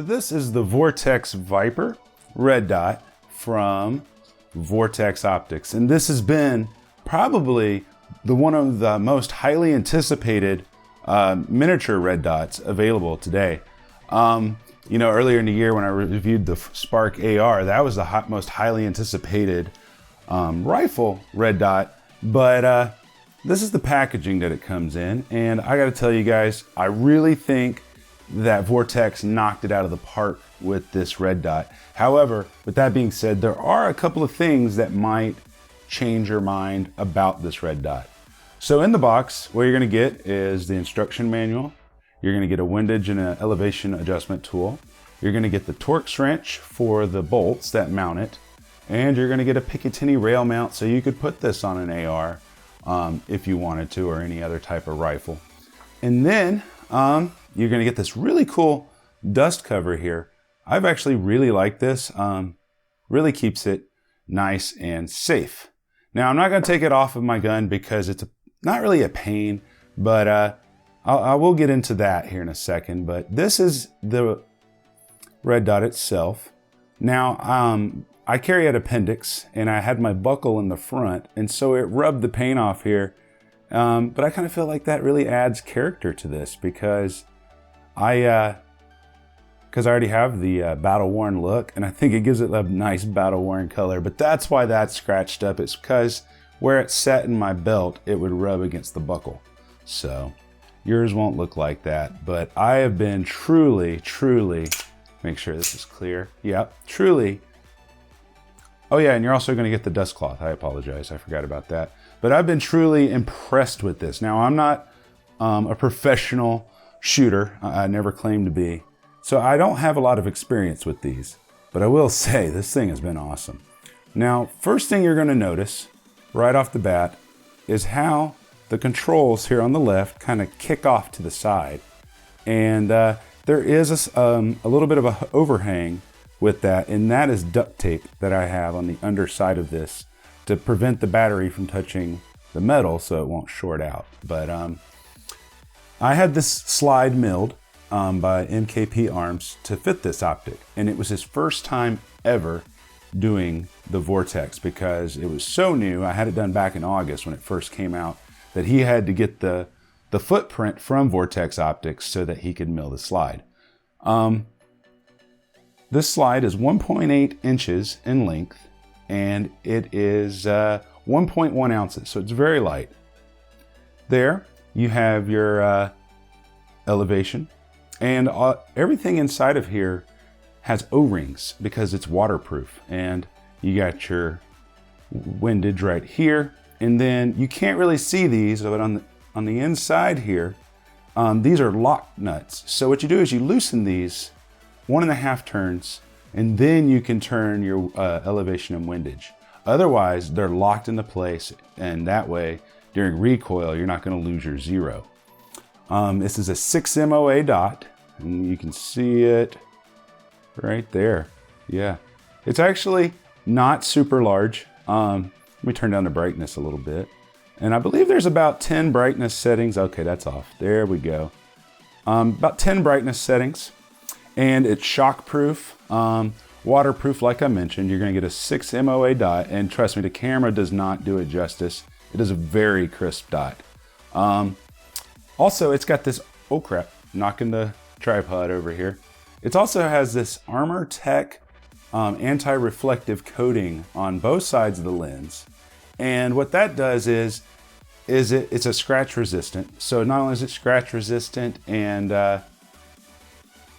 This is the Vortex Viper red dot from Vortex Optics, and this has been probably one of the most highly anticipated miniature red dots available today. You know, earlier in the year when I reviewed the Spark AR, that was the most highly anticipated rifle red dot, but this is the packaging that it comes in, and I gotta tell you guys, I really think that Vortex knocked it out of the park with this red dot. However, with that being said, there are a couple of things that might change your mind about this red dot. So in the box, what you're gonna get is the instruction manual. You're gonna get a windage and an elevation adjustment tool. You're gonna get the Torx wrench for the bolts that mount it. And you're gonna get a Picatinny rail mount so you could put this on an AR if you wanted to, or any other type of rifle. And then you're gonna get this really cool dust cover here. I've actually really liked this. Really keeps it nice and safe. Now I'm not gonna take it off of my gun because it's not really a pain, but I will get into that here in a second. But this is the red dot itself. Now I carry an appendix and I had my buckle in the front, and so it rubbed the paint off here. But I kind of feel like that really adds character to this because I already have the battle-worn look, and I think it gives it a nice battle-worn color, but that's why that's scratched up. It's because where it's set in my belt, it would rub against the buckle. So yours won't look like that, but I have been truly, make sure this is clear. Yep, truly. Oh yeah, and you're also gonna get the dust cloth. I apologize, I forgot about that. But I've been truly impressed with this. Now, I'm not a professional shooter. I never claimed to be. So I don't have a lot of experience with these, but I will say this thing has been awesome. Now, first thing you're gonna notice right off the bat is how the controls here on the left kind of kick off to the side. And there is a little bit of an overhang with that, and that is duct tape that I have on the underside of this to prevent the battery from touching the metal so it won't short out. But I had this slide milled by MKP Arms to fit this optic, and it was his first time ever doing the Vortex because it was so new. I had it done back in August when it first came out, that he had to get the footprint from Vortex Optics so that he could mill the slide. This slide is 1.8 inches in length, and it is 1.1 ounces, so it's very light. There you have your elevation, and everything inside of here has O-rings because it's waterproof. And you got your windage right here, and then you can't really see these, but on the inside here, these are lock nuts. So what you do is you loosen these 1.5 turns, and then you can turn your elevation and windage. Otherwise, they're locked into place, and that way, during recoil, you're not going to lose your zero. This is a 6 MOA dot, and you can see it right there. Yeah, it's actually not super large. Let me turn down the brightness a little bit. And I believe there's about 10 brightness settings. Okay, that's off. There we go. About 10 brightness settings. And it's shockproof, waterproof, like I mentioned. You're gonna get a 6 MOA dot, and trust me, the camera does not do it justice. It is a very crisp dot. Also, it's got this, oh crap, knocking the tripod over here. It also has this Armor Tech anti-reflective coating on both sides of the lens. And what that does is it's a scratch resistant. So not only is it scratch resistant, and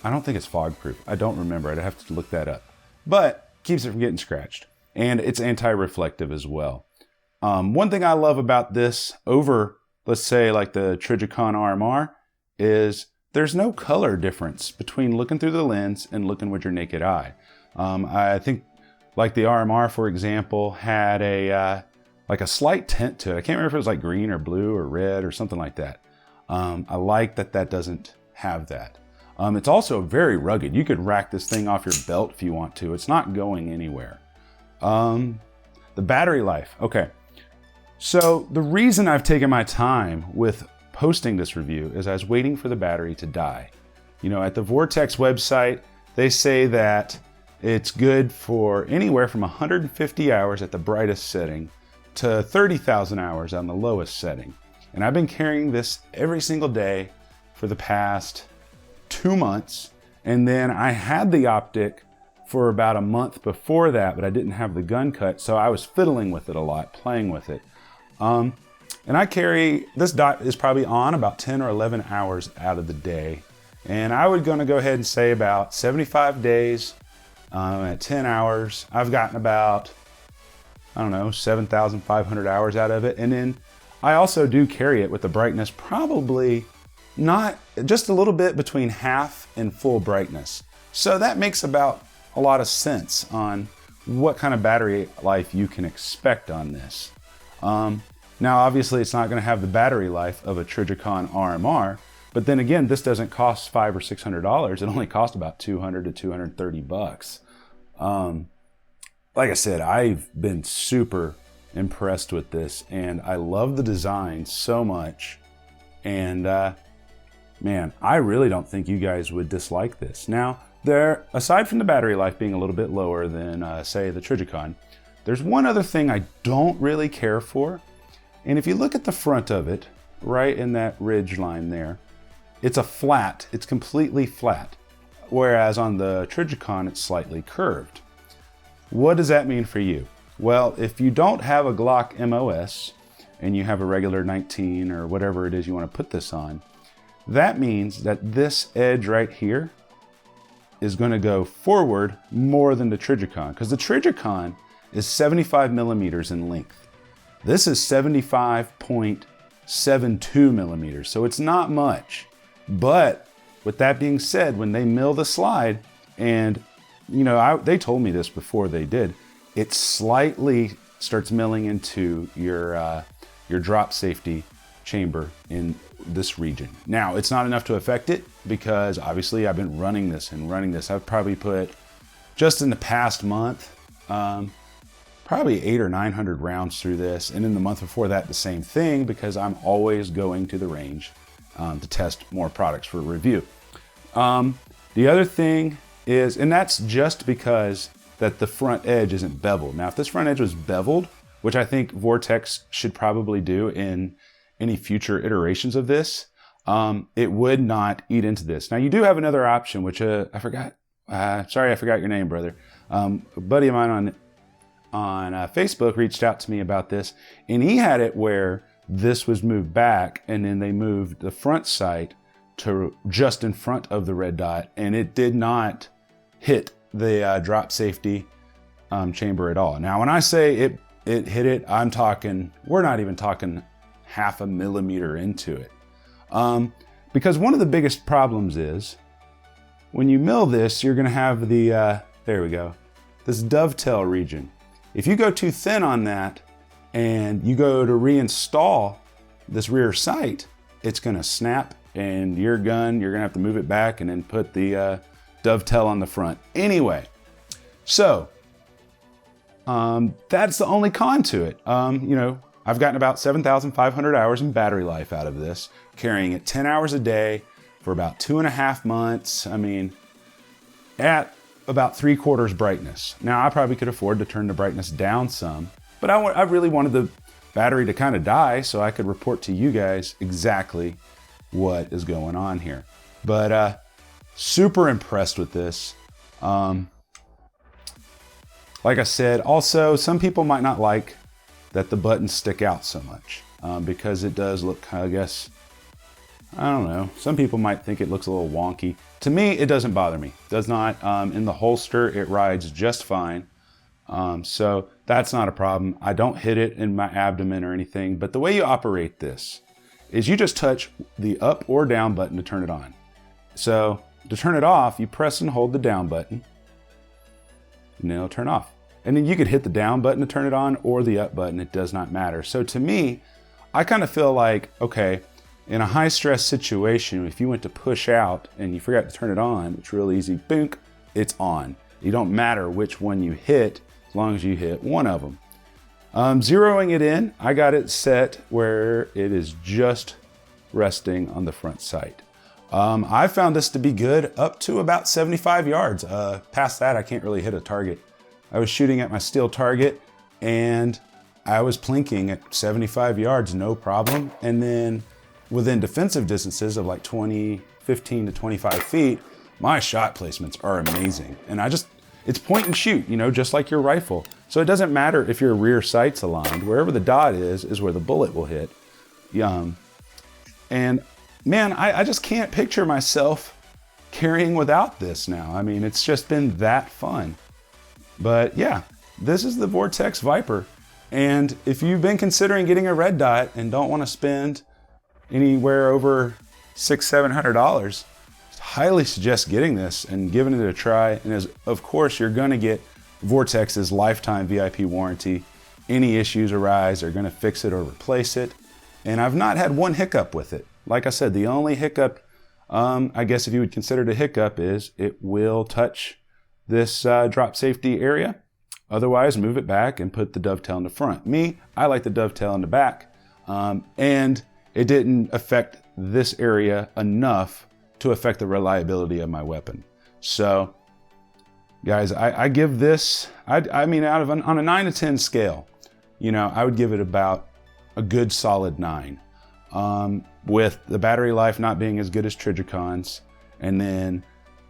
I don't think it's fog proof. I don't remember. I'd have to look that up. But keeps it from getting scratched. And it's anti-reflective as well. One thing I love about this over, let's say, like the Trijicon RMR, is there's no color difference between looking through the lens and looking with your naked eye. I think like the RMR, for example, had like a slight tint to it. I can't remember if it was like green or blue or red or something like that. I like that doesn't have that. It's also very rugged. You could rack this thing off your belt if you want to. It's not going anywhere. The battery life. Okay. So the reason I've taken my time with posting this review is I was waiting for the battery to die. You know, at the Vortex website, they say that it's good for anywhere from 150 hours at the brightest setting to 30,000 hours on the lowest setting. And I've been carrying this every single day for the past 2 months. And then I had the optic for about a month before that, but I didn't have the gun cut. So I was fiddling with it a lot, playing with it. And I carry, this dot is probably on about 10 or 11 hours out of the day. And I would gonna go ahead and say about 75 days at 10 hours, I've gotten about, I don't know, 7,500 hours out of it. And then I also do carry it with the brightness probably not, just a little bit between half and full brightness. So that makes about a lot of sense on what kind of battery life you can expect on this. Now, obviously, it's not going to have the battery life of a Trijicon RMR, but then again, this doesn't cost $500 or $600. It only costs about $200 to $230. Like I said, I've been super impressed with this, and I love the design so much. And man, I really don't think you guys would dislike this. Now, aside from the battery life being a little bit lower than, say, the Trijicon, there's one other thing I don't really care for. And if you look at the front of it, right in that ridge line there, it's completely flat. Whereas on the Trijicon, it's slightly curved. What does that mean for you? Well, if you don't have a Glock MOS and you have a regular 19 or whatever it is you want to put this on, that means that this edge right here is going to go forward more than the Trijicon, because the Trijicon is 75 millimeters in length. This is 75.72 millimeters, so it's not much. But with that being said, when they mill the slide, and you know, they told me this before they did, it slightly starts milling into your drop safety chamber in this region. Now, it's not enough to affect it because obviously I've been running this. I've probably put, just in the past month, probably 800 or 900 rounds through this. And in the month before that, the same thing, because I'm always going to the range to test more products for review. The other thing is, and that's just because that the front edge isn't beveled. Now, if this front edge was beveled, which I think Vortex should probably do in any future iterations of this, it would not eat into this. Now, you do have another option, which I forgot. Sorry, I forgot your name, brother. A buddy of mine on Facebook reached out to me about this, and he had it where this was moved back, and then they moved the front sight to just in front of the red dot, and it did not hit the drop safety chamber at all. Now, when I say it hit it, we're not even talking half a millimeter into it. Because one of the biggest problems is when you mill this, you're gonna have the, there we go, this dovetail region. If you go too thin on that and you go to reinstall this rear sight, it's gonna snap, and your gun, you're gonna have to move it back and then put the dovetail on the front. Anyway, so that's the only con to it. You know, I've gotten about 7,500 hours in battery life out of this, carrying it 10 hours a day for about 2.5 months. I mean, at about 3/4 brightness. Now, I probably could afford to turn the brightness down some, but I really wanted the battery to kind of die so I could report to you guys exactly what is going on here. But super impressed with this. Like I said, also, some people might not like that the buttons stick out so much because it does look, I guess, I don't know. Some people might think it looks a little wonky. To me, it doesn't bother me. It does not. In the holster, it rides just fine. So that's not a problem. I don't hit it in my abdomen or anything, but the way you operate this is you just touch the up or down button to turn it on. So to turn it off, you press and hold the down button, and then it'll turn off. And then you could hit the down button to turn it on or the up button. It does not matter. So to me, I kind of feel like, okay, in a high stress situation, if you went to push out and you forgot to turn it on, it's real easy. Boom, it's on. You don't matter which one you hit as long as you hit one of them. Zeroing it in, I got it set where it is just resting on the front sight. I found this to be good up to about 75 yards. Past that, I can't really hit a target. I was shooting at my steel target and I was plinking at 75 yards, no problem. And then within defensive distances of like 15 to 25 feet, my shot placements are amazing. And it's point and shoot, you know, just like your rifle. So it doesn't matter if your rear sight's aligned. Wherever the dot is where the bullet will hit. And man, I just can't picture myself carrying without this now. I mean, it's just been that fun. But yeah, this is the Vortex Viper. And if you've been considering getting a red dot and don't want to spend anywhere over $600-700, I highly suggest getting this and giving it a try. And of course, you're going to get Vortex's lifetime VIP warranty. Any issues arise, they're going to fix it or replace it. And I've not had one hiccup with it. Like I said, the only hiccup, I guess if you would consider it a hiccup, is it will touch this drop safety area. Otherwise, move it back and put the dovetail in the front. I like the dovetail in the back. And it didn't affect this area enough to affect the reliability of my weapon. So, guys, I give this, I mean, on a 9 to 10 scale, you know, I would give it about a good solid 9. With the battery life not being as good as Trijicon's, and then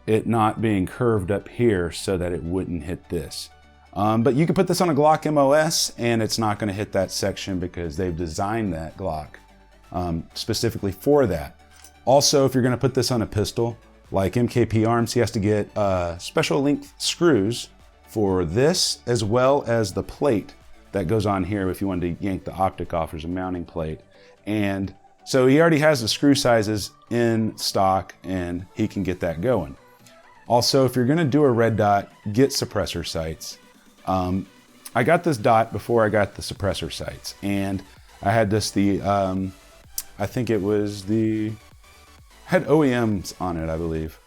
it not being curved up here so that it wouldn't hit this. But you can put this on a Glock MOS and it's not going to hit that section because they've designed that Glock specifically for that. Also, if you're going to put this on a pistol, like MKP Arms, he has to get special length screws for this, as well as the plate that goes on here if you wanted to yank the optic off. There's a mounting plate. And so he already has the screw sizes in stock and he can get that going. Also, if you're going to do a red dot, get suppressor sights. I got this dot before I got the suppressor sights, and I had this, I think it was had OEMs on it, I believe.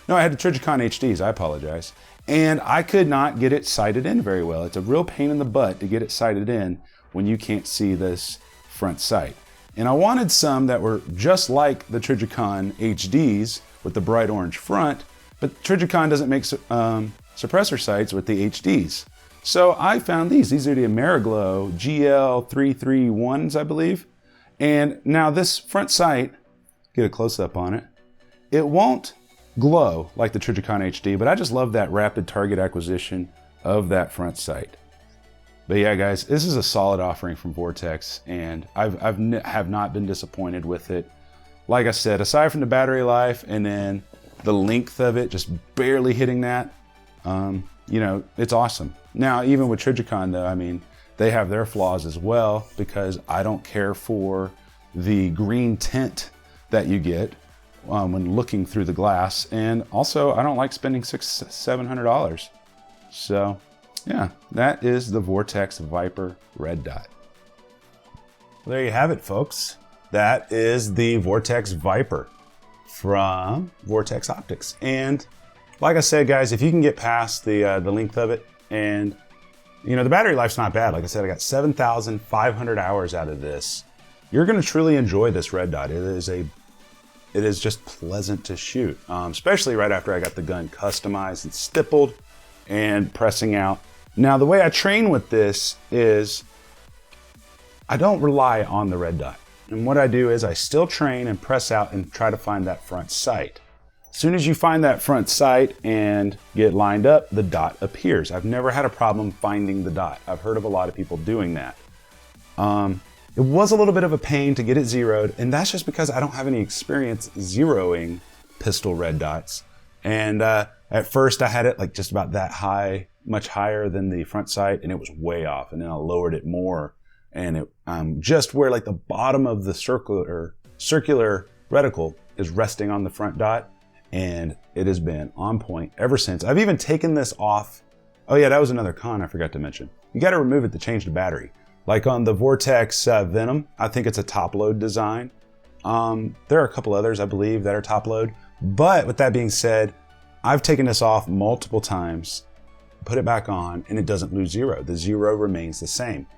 No, I had the Trijicon HDs, I apologize. And I could not get it sighted in very well. It's a real pain in the butt to get it sighted in when you can't see this front sight. And I wanted some that were just like the Trijicon HDs with the bright orange front, but Trijicon doesn't make suppressor sights with the HDs. So I found these. These are the Ameriglow GL331s, I believe. And now this front sight, get a close-up on it, it won't glow like the Trijicon HD, but I just love that rapid target acquisition of that front sight. But yeah, guys, this is a solid offering from Vortex, and I have not been disappointed with it. Like I said, aside from the battery life and then the length of it, just barely hitting that, you know, it's awesome. Now, even with Trijicon, though, I mean, they have their flaws as well, because I don't care for the green tint that you get when looking through the glass, and also I don't like spending $600-700. So yeah, that is the Vortex Viper Red Dot. Well, there you have it, folks. That is the Vortex Viper from Vortex Optics. And like I said, guys, if you can get past the length of it, and you know, the battery life's not bad. Like I said, I got 7,500 hours out of this. You're going to truly enjoy this red dot. It is just pleasant to shoot, especially right after I got the gun customized and stippled and pressing out. Now, the way I train with this is I don't rely on the red dot. And what I do is I still train and press out and try to find that front sight. As soon as you find that front sight and get lined up, the dot appears. I've never had a problem finding the dot. I've heard of a lot of people doing that. It was a little bit of a pain to get it zeroed, and that's just because I don't have any experience zeroing pistol red dots. And at first I had it like just about that high, much higher than the front sight, and it was way off. And then I lowered it more, and it just where like the bottom of the circular reticle is resting on the front dot, and it has been on point ever since. I've even taken this off. Oh yeah, that was another con I forgot to mention. You got to remove it to change the battery. Like on the Vortex Venom, I think it's a top load design. There are a couple others, I believe, that are top load. But with that being said, I've taken this off multiple times, put it back on, and it doesn't lose zero. The zero remains the same.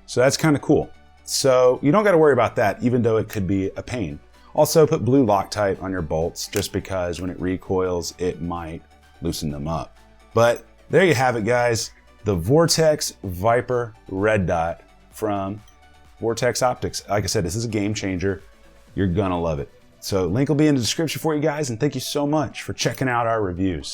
So that's kind of cool. So you don't got to worry about that, even though it could be a pain. Also put blue Loctite on your bolts just because when it recoils, it might loosen them up. But there you have it, guys. The Vortex Viper Red Dot from Vortex Optics. Like I said, this is a game changer. You're gonna love it. So link will be in the description for you guys, and thank you so much for checking out our reviews.